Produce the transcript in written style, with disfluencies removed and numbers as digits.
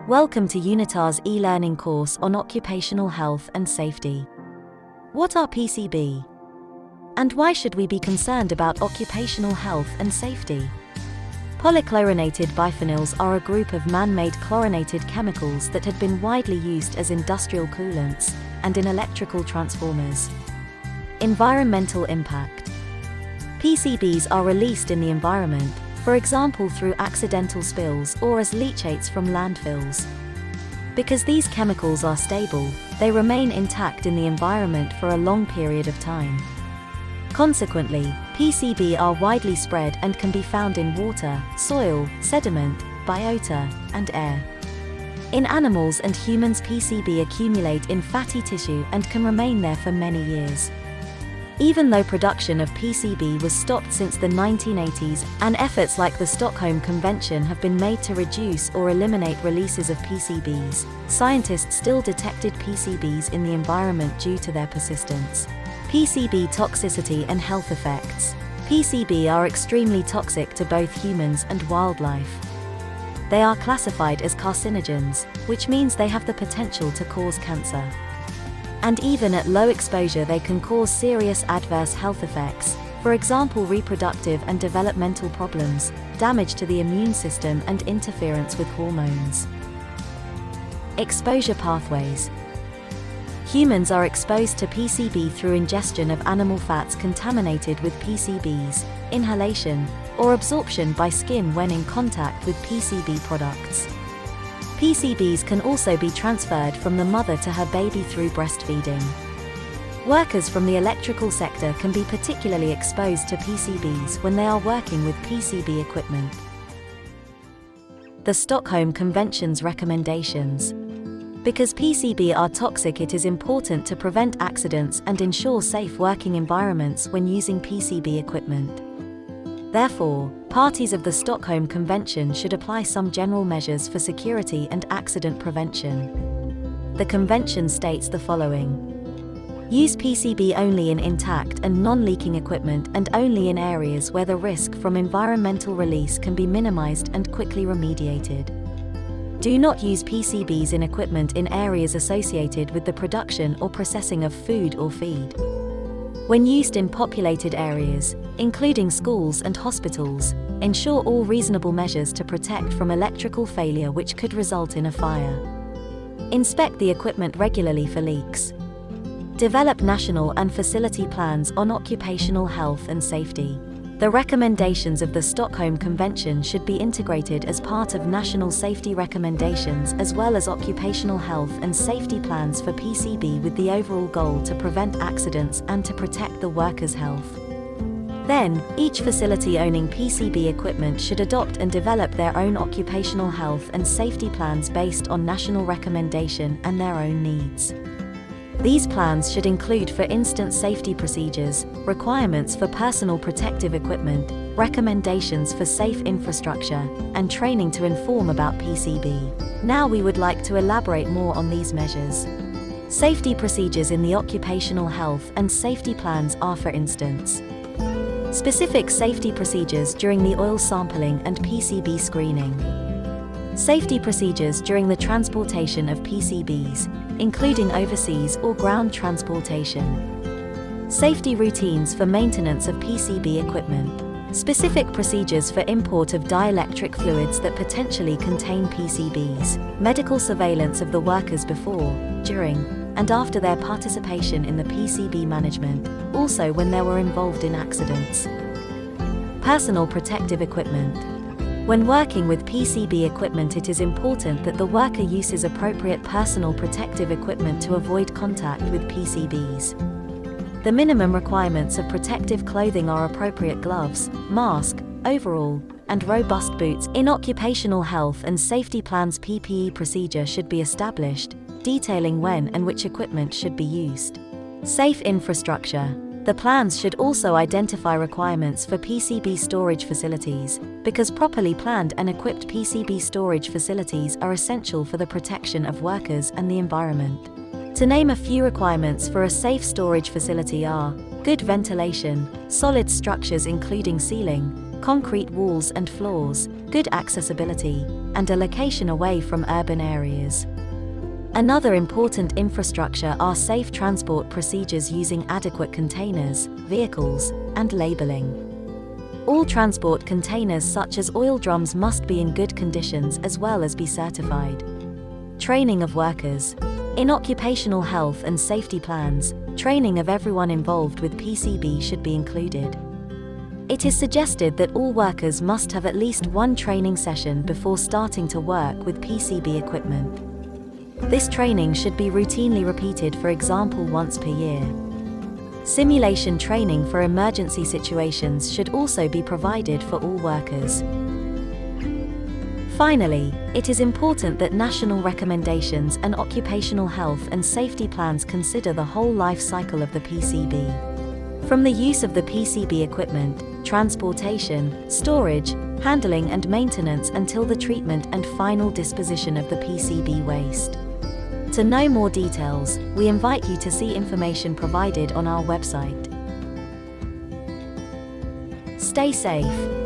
Welcome to UNITAR's e-learning course on occupational health and safety. What are PCB? And why should we be concerned about occupational health and safety? Polychlorinated biphenyls are a group of man-made chlorinated chemicals that had been widely used as industrial coolants and in electrical transformers. Environmental impact. PCBs are released in the environment, for example through accidental spills or as leachates from landfills. Because these chemicals are stable, they remain intact in the environment for a long period of time. Consequently, PCB are widely spread and can be found in water, soil, sediment, biota, and air. In animals and humans, PCB accumulate in fatty tissue and can remain there for many years. Even though production of PCB was stopped since the 1980s, and efforts like the Stockholm Convention have been made to reduce or eliminate releases of PCBs, scientists still detected PCBs in the environment due to their persistence. PCB toxicity and health effects. PCB are extremely toxic to both humans and wildlife. They are classified as carcinogens, which means they have the potential to cause cancer. And even at low exposure they can cause serious adverse health effects, for example reproductive and developmental problems, damage to the immune system and interference with hormones. Exposure pathways. Humans are exposed to PCB through ingestion of animal fats contaminated with PCBs, inhalation, or absorption by skin when in contact with PCB products. PCBs can also be transferred from the mother to her baby through breastfeeding. Workers from the electrical sector can be particularly exposed to PCBs when they are working with PCB equipment. The Stockholm Convention's recommendations. Because PCB are toxic, it is important to prevent accidents and ensure safe working environments when using PCB equipment. Therefore, parties of the Stockholm Convention should apply some general measures for security and accident prevention. The Convention states the following: use PCB only in intact and non-leaking equipment and only in areas where the risk from environmental release can be minimized and quickly remediated. Do not use PCBs in equipment in areas associated with the production or processing of food or feed. When used in populated areas, including schools and hospitals, ensure all reasonable measures to protect from electrical failure which could result in a fire. Inspect the equipment regularly for leaks. Develop national and facility plans on occupational health and safety. The recommendations of the Stockholm Convention should be integrated as part of national safety recommendations as well as occupational health and safety plans for PCB, with the overall goal to prevent accidents and to protect the workers' health. Then, each facility owning PCB equipment should adopt and develop their own occupational health and safety plans based on national recommendation and their own needs. These plans should include, for instance, safety procedures, requirements for personal protective equipment, recommendations for safe infrastructure, and training to inform about PCB. Now we would like to elaborate more on these measures. Safety procedures in the occupational health and safety plans are, for instance, specific safety procedures during the oil sampling and PCB screening. Safety procedures during the transportation of PCBs, including overseas or ground transportation. Safety routines for maintenance of PCB equipment. Specific procedures for import of dielectric fluids that potentially contain PCBs. Medical surveillance of the workers before, during, and after their participation in the PCB management, also when they were involved in accidents. Personal protective equipment. When working with PCB equipment, it is important that the worker uses appropriate personal protective equipment to avoid contact with PCBs. The minimum requirements of protective clothing are appropriate gloves, mask, overall, and robust boots. In occupational health and safety plans, PPE procedure should be established, detailing when and which equipment should be used. Safe infrastructure. The plans should also identify requirements for PCB storage facilities, because properly planned and equipped PCB storage facilities are essential for the protection of workers and the environment. To name a few requirements for a safe storage facility are: good ventilation, solid structures including ceiling, concrete walls and floors, good accessibility, and a location away from urban areas. Another important infrastructure are safe transport procedures using adequate containers, vehicles, and labeling. All transport containers such as oil drums must be in good conditions as well as be certified. Training of workers. In occupational health and safety plans, training of everyone involved with PCB should be included. It is suggested that all workers must have at least one training session before starting to work with PCB equipment. This training should be routinely repeated, for example, once per year. Simulation training for emergency situations should also be provided for all workers. Finally, it is important that national recommendations and occupational health and safety plans consider the whole life cycle of the PCB. From the use of the PCB equipment, transportation, storage, handling and maintenance until the treatment and final disposition of the PCB waste. To know more details, we invite you to see information provided on our website. Stay safe.